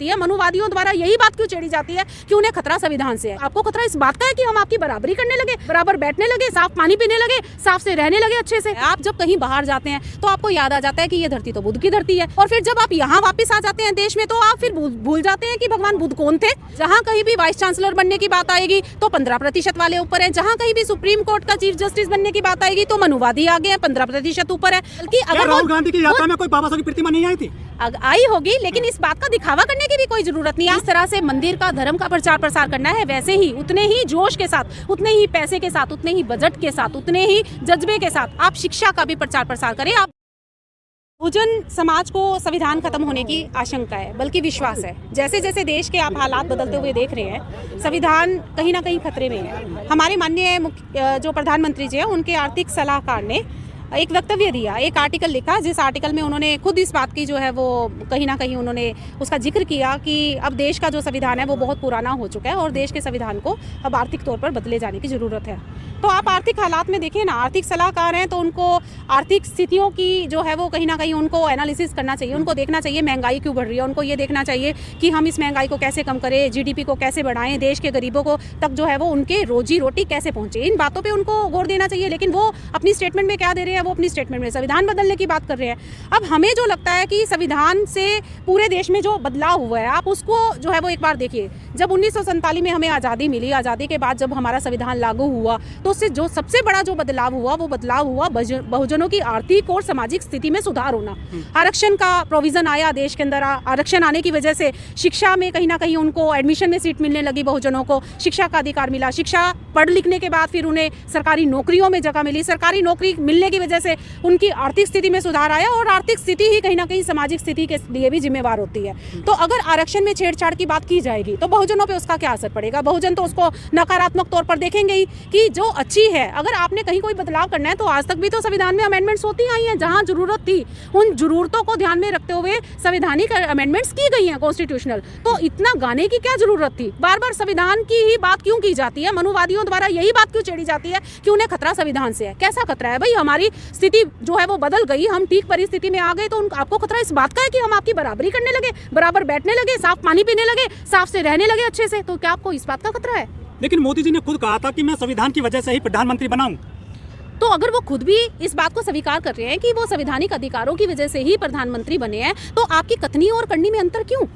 सकती है। मनुवादियों द्वारा यही बात क्यों छेड़ी जाती है कि उन्हें खतरा संविधान से है। आपको खतरा इस बात का है कि हम आपकी बराबरी करने लगे, बराबर बैठने लगे, साफ पानी पीने लगे, साफ से रहने लगे अच्छे से। आप जब कहीं बाहर जाते हैं तो आपको याद आ जाता है कि ये धरती तो बुद्ध की धरती है, और फिर जब आप यहाँ वापस आ जाते हैं देश में तो आप फिर भूल जाते हैं कि भगवान बुद्ध कौन थे। जहाँ कहीं भी वाइस चांसलर बनने की बात आएगी तो 15% वाले ऊपर है, जहाँ कहीं भी सुप्रीम कोर्ट का चीफ जस्टिस बनने की बात आएगी तो मनुवादी आगे हैं, 15% ऊपर है। बल्कि अगर राहुल गांधी की यात्रा में कोई बाबा साहब की प्रतिमा नहीं आई थी, आई होगी, लेकिन इस बात का दिखावा करने की भी कोई जरूरत नहीं है। इस तरह से मंदिर का, धर्म का प्रचार प्रसार करना है, वैसे ही उतने ही जोश के साथ, उतने ही पैसे के साथ, उतने ही बजट के साथ, उतने ही जज्बे के साथ आप शिक्षा का भी प्रचार प्रसार करें। आप बहुजन समाज को संविधान खत्म होने की आशंका है, बल्कि विश्वास है। जैसे जैसे देश के आप हालात बदलते हुए देख रहे हैं, संविधान कहीं ना कहीं खतरे में है। हमारे माननीय जो प्रधानमंत्री जी हैं, उनके आर्थिक सलाहकार ने एक वक्तव्य दिया, एक आर्टिकल लिखा, जिस आर्टिकल में उन्होंने खुद इस बात की जो है वो कहीं ना कहीं उन्होंने उसका जिक्र किया कि अब देश का जो संविधान है वो बहुत पुराना हो चुका है और देश के संविधान को अब आर्थिक तौर पर बदले जाने की ज़रूरत है। तो आप आर्थिक हालात में देखें ना, आर्थिक सलाहकार हैं तो उनको आर्थिक स्थितियों की जो है वो कहीं ना कहीं उनको एनालिसिस करना चाहिए, उनको देखना चाहिए महंगाई क्यों बढ़ रही है, उनको ये देखना चाहिए कि हम इस महंगाई को कैसे कम करें, जीडीपी को कैसे बढ़ाएं, देश के गरीबों को तक जो है वो उनके रोजी रोटी कैसे पहुंचे, इन बातों पे उनको गौर देना चाहिए। लेकिन वो अपनी स्टेटमेंट में क्या दे रहे हैं, वो अपनी स्टेटमेंट में संविधान बदलने की बात कर रहे हैं। अब हमें जो लगता है कि संविधान से पूरे देश में जो बदलाव हुआ है, आप उसको जो है वो एक बार देखिए। जब 1947 में हमें आज़ादी मिली, आज़ादी के बाद जब हमारा संविधान लागू हुआ तो उससे जो सबसे बड़ा जो बदलाव हुआ वो बदलाव हुआ बहुजनों की आर्थिक और सामाजिक स्थिति में सुधार होना। आरक्षण का प्रोविजन आया देश के अंदर, आरक्षण आने की वजह से शिक्षा में कहीं ना कहीं उनको एडमिशन में सीट मिलने लगी, बहुजनों को शिक्षा का अधिकार मिला। शिक्षा पढ़ लिखने के बाद फिर उन्हें सरकारी नौकरियों में जगह मिली, सरकारी नौकरी मिलने की वजह से उनकी आर्थिक स्थिति में सुधार आया, और आर्थिक स्थिति ही कहीं ना कहीं सामाजिक स्थिति के लिए भी जिम्मेवार होती है। तो अगर आरक्षण में छेड़छाड़ की बात की जाएगी तो बहुजनों पे उसका क्या असर पड़ेगा? बहुजन तो उसको नकारात्मक तौर पर देखेंगे ही कि जो अच्छी है। अगर आपने कहीं कोई बदलाव करना है तो आज तक भी तो संविधान में अमेंडमेंट्स होती आई हैं, जहां जरूरत थी उन जरूरतों को ध्यान में रखते हुए संवैधानिक अमेंडमेंट्स की गई हैं, कॉन्स्टिट्यूशनल। तो इतना गाने की क्या जरूरत थी? बार बार संविधान की ही बात क्यों की जाती है? मनुवादियों द्वारा यही बात क्यों छेड़ी जाती है कि उन्हें खतरा संविधान से है। कैसा खतरा है भाई? हमारी स्थिति जो है वो बदल गई, हम ठीक परिस्थिति में आ गए, तो आपको खतरा इस बात का है कि हम आपकी बराबरी करने लगे, बराबर बैठने लगे, साफ पानी पीने लगे, साफ से रहने लगे अच्छे से। तो क्या आपको इस बात का खतरा है? लेकिन मोदी जी ने खुद कहा था कि मैं संविधान की वजह से ही प्रधानमंत्री बनाऊं। तो अगर वो खुद भी इस बात को स्वीकार कर रहे हैं कि वो संवैधानिक अधिकारों की वजह से ही प्रधानमंत्री बने हैं, तो आपकी कथनी और करनी में अंतर क्यों?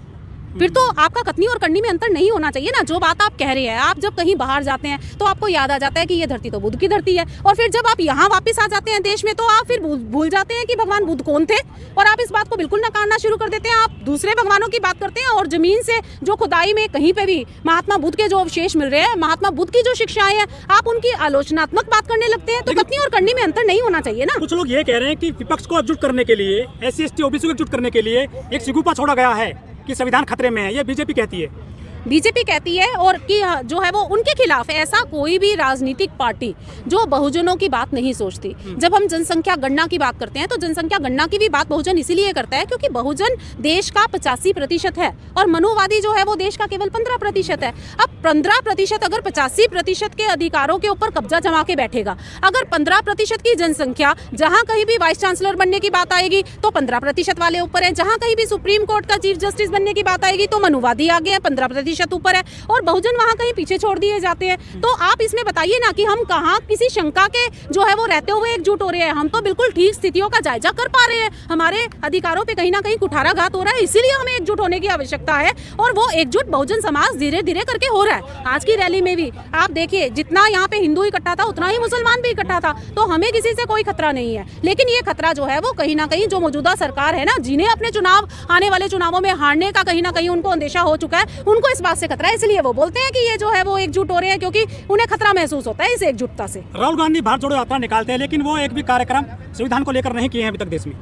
फिर तो आपका कथनी और करनी में अंतर नहीं होना चाहिए ना। जो बात आप कह रहे हैं, आप जब कहीं बाहर जाते हैं तो आपको याद आ जाता है कि ये धरती तो बुद्ध की धरती है, और फिर जब आप यहाँ वापस आ जाते हैं देश में तो आप फिर भूल जाते हैं कि भगवान बुद्ध कौन थे, और आप इस बात को बिल्कुल नकारना शुरू कर देते हैं। आप दूसरे भगवानों की बात करते हैं, और जमीन से जो खुदाई में कहीं पे भी महात्मा बुद्ध के जो अवशेष मिल रहे हैं, महात्मा बुद्ध की जो शिक्षाएं हैं, आप उनकी आलोचनात्मक बात करने लगते हैं। तो कथनी और करनी में अंतर नहीं होना चाहिए ना। कुछ लोग ये कह रहे हैं कि विपक्ष को एकजुट करने के लिए, SC ST OBC को एकजुट करने के लिए एक सिगुफा छोड़ा गया है कि संविधान खतरे में है, ये बीजेपी कहती है। बीजेपी कहती है, और कि जो है वो उनके खिलाफ है। ऐसा कोई भी राजनीतिक पार्टी जो बहुजनों की बात नहीं सोचती। जब हम जनसंख्या गणना की बात करते हैं तो जनसंख्या गणना की भी बात बहुजन इसीलिए करता है क्योंकि बहुजन देश का 85% है और मनुवादी जो है वो देश का केवल 15% है। अब 15% अगर 85% के अधिकारों के ऊपर कब्जा जमा के बैठेगा, अगर 15% की जनसंख्या जहां कहीं भी वाइस चांसलर बनने की बात आएगी तो 15% वाले ऊपर है, जहां कहीं भी सुप्रीम कोर्ट का चीफ जस्टिस बनने की बात आएगी तो मनुवादी आगे है, 15% ऊपर है, और बहुजन वहां कहीं पीछे छोड़ दिए जाते हैं। तो आप इसमें बताइए ना कि हम कहां किसी शंका के जो है वो रहते हुए एकजुट हो रहे हैं। हम तो बिल्कुल ठीक स्थितियों का जायजा कर पा रहे हैं, हमारे अधिकारों पे कहीं ना कहीं कुठाराघात हो रहा है, इसीलिए हमें एकजुट होने की आवश्यकता है, और वो एकजुट बहुजन समाज धीरे धीरे करके हो रहा है। आज की रैली में भी आप देखिए, जितना यहाँ पे हिंदू इकट्ठा था उतना ही मुसलमान भी इकट्ठा था, तो हमें किसी से कोई खतरा नहीं है। लेकिन ये खतरा जो है वो कहीं ना कहीं जो मौजूदा सरकार है ना, जिन्हें अपने चुनाव, आने वाले चुनावों में हारने का कहीं ना कहीं उनको अंदेशा हो चुका है, उनको इस बात से खतरा है, इसलिए वो बोलते हैं कि ये जो है वो एकजुट हो रहे हैं, क्योंकि उन्हें खतरा महसूस होता है इस एकजुटता से। राहुल गांधी भारत जोड़ो यात्रा निकालते हैं, लेकिन वो एक भी कार्यक्रम संविधान को लेकर नहीं किए हैं अभी तक देश में।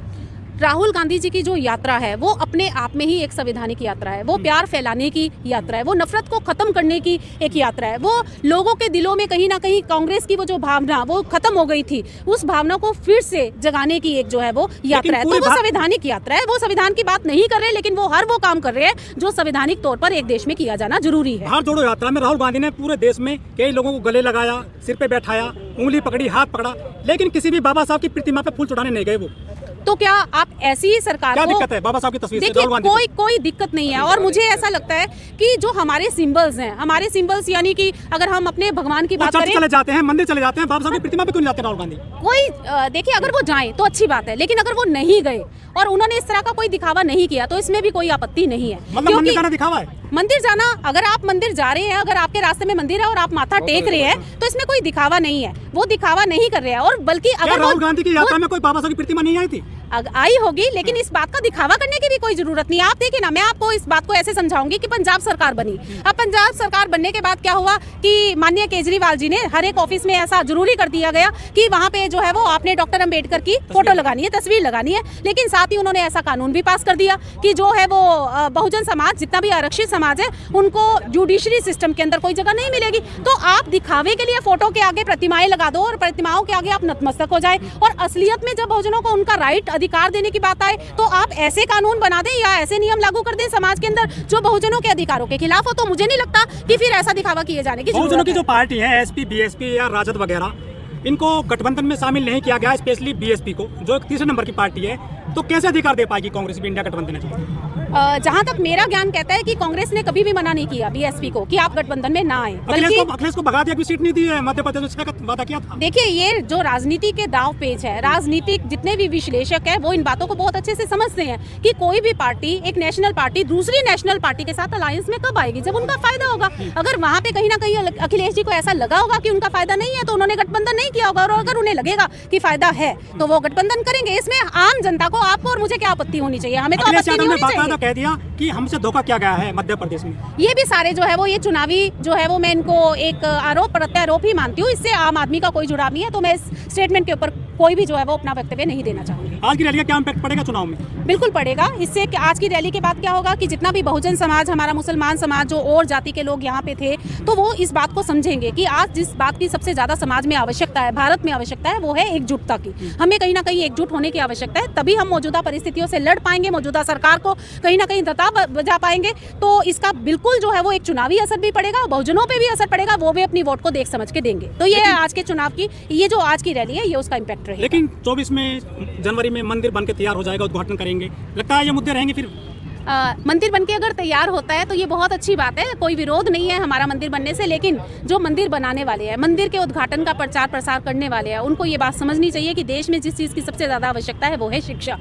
राहुल गांधी जी की जो यात्रा है वो अपने आप में ही एक संवैधानिक यात्रा है, वो प्यार फैलाने की यात्रा है, वो नफरत को खत्म करने की एक यात्रा है, वो लोगों के दिलों में कहीं ना कहीं कांग्रेस की वो जो भावना वो खत्म हो गई थी, उस भावना को फिर से जगाने की एक जो है वो यात्रा है। तो वो संवैधानिक यात्रा है, वो संविधान की बात नहीं कर रहे, लेकिन वो हर वो काम कर रहे हैं जो संवैधानिक तौर पर एक देश में किया जाना जरूरी है। भारत जोड़ो यात्रा में राहुल गांधी ने पूरे देश में कई लोगों को गले लगाया, सिर पे बैठाया, उंगली पकड़ी, हाथ पकड़ा, लेकिन किसी भी बाबा साहब की प्रतिमा पे फूल चढ़ाने नहीं गए। तो क्या आप ऐसी ही सरकार क्या को, दिक्कत है बाबा साहब की तस्वीर से? देखिए राहुल गांधी कोई दिक्कत नहीं है। और मुझे ऐसा लगता है कि जो हमारे सिंबल्स हैं, हमारे सिंबल्स यानी कि अगर हम अपने भगवान की वो बात चर्च करें, चले जाते हैं, मंदिर चले जाते हैं, बाबा साहब की प्रतिमा पे क्यों नहीं जाते राहुल गांधी? कोई देखिए अगर वो जाएं तो अच्छी बात है, लेकिन अगर वो नहीं गए और उन्होंने इस तरह का कोई दिखावा नहीं किया तो इसमें भी कोई आपत्ति नहीं है। मतलब मंदिर जाना दिखावा है? मंदिर जाना, अगर आप मंदिर जा रहे हैं, अगर आपके रास्ते में मंदिर है और आप माथा टेक रहे हैं तो इसमें कोई दिखावा नहीं है, वो दिखावा नहीं कर रहे हैं। और बल्कि अगर राहुल गांधी की यात्रा में कोई बाबा साहब की प्रतिमा नहीं आई थी? आई होगी, लेकिन इस बात का दिखावा करने की भी कोई जरूरत नहीं है। आप देखिए ना, मैं आपको इस बात को ऐसे समझाऊंगी कि पंजाब सरकार बनी, अब पंजाब सरकार बनने के बाद क्या हुआ कि माननीय केजरीवाल जी ने हर एक ऑफिस में ऐसा जरूरी कर दिया गया कि वहाँ पे जो है वो आपने डॉक्टर अंबेडकर की फोटो लगानी है, तस्वीर लगानी है। लेकिन साथ ही उन्होंने ऐसा कानून भी पास कर दिया कि जो है वो बहुजन समाज, जितना भी आरक्षित समाज है, उनको जुडिशरी सिस्टम के अंदर कोई जगह नहीं मिलेगी। तो आप दिखावे के लिए फोटो के आगे प्रतिमाएं लगा दो और प्रतिमाओं के आगे आप नतमस्तक हो जाए, और असलियत में जब बहुजनों को उनका राइट, अधिकार देने की बात आए तो आप ऐसे कानून बना दें या ऐसे नियम लागू कर दें समाज के अंदर जो बहुजनों के अधिकारों के खिलाफ हो। तो मुझे नहीं लगता कि फिर ऐसा दिखावा किए जाने की जरूरत है। बहुजनों की जो पार्टी है, एसपी, बीएसपी या राजद वगैरह, इनको गठबंधन में शामिल नहीं किया गया, स्पेशली बीएसपी को, जो एक तीसरे नंबर की पार्टी है। तो कैसे अधिकार दे पाएगी कांग्रेस भी इंडिया गठबंधन है? जहां तक मेरा ज्ञान कहता है कि कांग्रेस ने कभी भी मना नहीं किया बीएसपी को कि आप गठबंधन में ना आए, बल्कि अखिलेश को भगा दिया, भी सीट नहीं दी है, मध्य प्रदेश में 6 का वादा किया था। देखिए ये जो राजनीति के दाव पेच है, राजनीतिक जितने भी विश्लेषक है वो इन बातों को बहुत अच्छे से समझते हैं कि कोई भी पार्टी, एक नेशनल पार्टी दूसरी नेशनल पार्टी के साथ अलायंस में कब आएगी, जब उनका फायदा होगा। अगर वहां पे कहीं ना कहीं अखिलेश जी को ऐसा लगा होगा कि उनका फायदा नहीं है तो उन्होंने गठबंधन नहीं किया होगा, और अगर उन्हें लगेगा कि फायदा है तो वो गठबंधन करेंगे। इसमें आम जनता को, आपको और मुझे क्या आपत्ति होनी चाहिए? हमें तो आपत्ति नहीं होनी चाहिए। कह दिया कि हमसे धोखा किया गया है मध्य प्रदेश में। ये भी सारे जो है वो ये चुनावी जो है वो मैं इनको एक आरोप प्रत्यारोप ही मानती हूँ, इससे आम आदमी का कोई जुड़ाव नहीं है। तो मैं इस स्टेटमेंट के ऊपर कोई भी जो है वो अपना वक्तव्य नहीं देना चाहूंगी। आज की रैली का क्या इम्पैक्ट पड़ेगा चुनाव में? बिल्कुल पड़ेगा। इससे आज की रैली के बाद क्या होगा कि जितना भी बहुजन समाज, हमारा मुसलमान समाज, जो और जाति के लोग यहाँ पे थे, तो वो इस बात को समझेंगे कि आज जिस बात की सबसे ज्यादा समाज में आवश्यकता है, भारत में आवश्यकता है, वो है एकजुटता की। हमें कहीं ना कहीं एकजुट होने की आवश्यकता है, तभी हम मौजूदा परिस्थितियों से लड़ पाएंगे, मौजूदा सरकार को कहीं ना कहीं दता बजा पाएंगे। तो इसका बिल्कुल जो है वो एक चुनावी असर भी पड़ेगा, बहुजनों पे भी असर पड़ेगा, वो भी अपनी वोट को देख समझ के देंगे। तो ये आज के चुनाव की, ये जो आज की रैली है, ये उसका इम्पैक्ट रहेगा। लेकिन 24 में जनवरी में मंदिर बन के तैयार हो जाएगा, उद्घाटन करेंगे, लगता है ये मुद्दे रहेंगे फिर? मंदिर बनके अगर तैयार होता है तो ये बहुत अच्छी बात है, कोई विरोध नहीं है हमारा मंदिर बनने से। लेकिन जो मंदिर बनाने वाले हैं, मंदिर के उद्घाटन का प्रचार प्रसार करने वाले हैं, उनको ये बात समझनी चाहिए कि देश में जिस चीज़ की सबसे ज़्यादा आवश्यकता है वो है शिक्षा।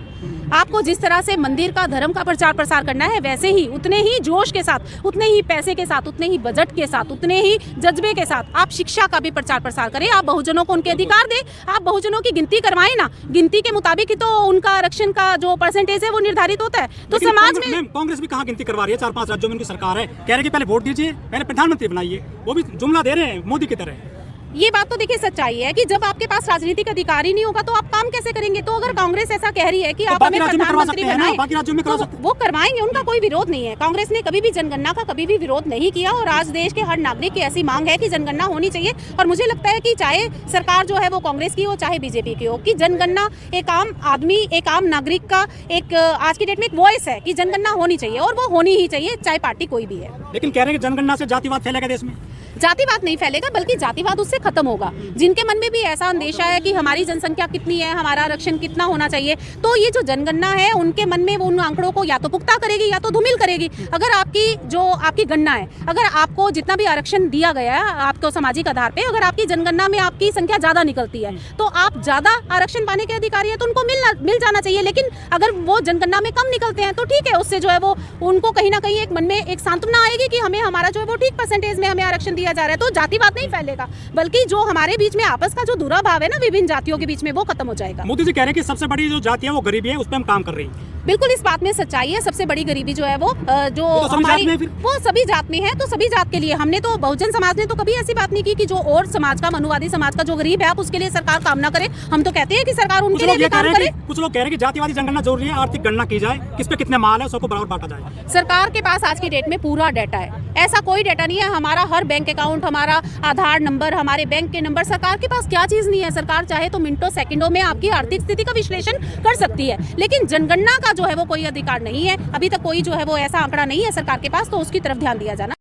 आपको जिस तरह से मंदिर का, धर्म का प्रचार प्रसार करना है, वैसे ही उतने ही जोश के साथ, उतने ही पैसे के साथ, उतने ही बजट के साथ, उतने ही जज्बे के साथ आप शिक्षा का भी प्रचार प्रसार करें। आप बहुजनों को उनके अधिकार दें, आप बहुजनों की गिनती करवाएं ना, गिनती के मुताबिक ही तो उनका आरक्षण का जो परसेंटेज है वो निर्धारित होता है। तो समाज में कांग्रेस भी कहाँ गिनती करवा रही है? 4-5 राज्यों में उनकी सरकार है, कह रहे कि पहले वोट दीजिए, पहले प्रधानमंत्री बनाइए, वो भी जुमला दे रहे हैं मोदी की तरह। ये बात तो देखिए सच्चाई है कि जब आपके पास राजनीतिक अधिकार ही नहीं होगा तो आप काम कैसे करेंगे? तो अगर कांग्रेस ऐसा कह रही है कि आप हमें प्रधानमंत्री बनाएं, बाकी राज्यों में तो वो करवाएंगे, उनका कोई विरोध नहीं है। कांग्रेस ने कभी भी जनगणना का कभी भी विरोध नहीं किया, और आज देश के हर नागरिक की ऐसी मांग है कि जनगणना होनी चाहिए। और मुझे लगता है कि चाहे सरकार जो है वो कांग्रेस की हो चाहे बीजेपी की हो, कि जनगणना एक आम आदमी, एक आम नागरिक का एक आज की डेट में एक वॉइस है कि जनगणना होनी चाहिए, और वो होनी ही चाहिए, चाहे पार्टी कोई भी है। लेकिन कह रहे हैं कि जनगणना से जातिवाद फैलेगा देश में। जातिवाद नहीं फैलेगा, बल्कि जातिवाद उससे खत्म होगा। जिनके मन में भी ऐसा अंदेशा है कि हमारी जनसंख्या कितनी है, हमारा आरक्षण कितना होना चाहिए, तो ये जो जनगणना है उनके मन में वो उन आंकड़ों को या तो पुख्ता करेगी या तो धूमिल करेगी। अगर आपकी जो आपकी गणना है, अगर आपको जितना भी आरक्षण दिया गया है आपको सामाजिक आधार पे, अगर आपकी जनगणना में आपकी संख्या ज्यादा निकलती है तो आप ज्यादा आरक्षण पाने के अधिकारी है, तो उनको मिल जाना चाहिए। लेकिन अगर वो जनगणना में कम निकलते हैं तो ठीक है, उससे जो है वो उनको कहीं ना कहीं एक मन में एक सांत्वना आएगी कि हमें हमारा जो है वो ठीक परसेंटेज में हमें आरक्षण दिया जा रहा है। तो जातिवाद नहीं फैलेगा, बल्कि जो हमारे बीच में आपस का जो दुराभाव है ना विभिन्न जातियों के बीच में, वो खत्म हो जाएगा। मोदी जी कह रहे हैं कि सबसे बड़ी जो जाति है वो गरीबी है, उस पर हम काम कर रहे हैं। बिल्कुल इस बात में सच्चाई है। सबसे बड़ी गरीबी जो है वो जो हमारी, वो सभी जात में है। तो सभी जात के लिए हमने तो, बहुजन समाज ने तो कभी ऐसी बात नहीं की कि जो और समाज का, मनुवादी समाज का जो गरीब है, आप उसके लिए सरकार काम ना करे। हम तो कहते हैं कि सरकार उनके लिए भी काम करे। कुछ लोग कह रहे हैं कि जातिवादी जनगणना जरूरी है, आर्थिक गणना की जाए, किस पे कितने माल है सबको बराबर बांटा जाए। सरकार के पास आज की डेट में पूरा डाटा है, ऐसा कोई डाटा नहीं है। हमारा हर बैंक अकाउंट, हमारा आधार नंबर, हमारे बैंक के नंबर, सरकार के पास क्या चीज नहीं है। सरकार चाहे तो मिनटों सेकंडों में आपकी आर्थिक स्थिति का विश्लेषण कर सकती है, लेकिन जनगणना का जो है वो कोई अधिकार नहीं है। अभी तक कोई जो है वो ऐसा आंकड़ा नहीं है सरकार के पास, तो उसकी तरफ ध्यान दिया जाना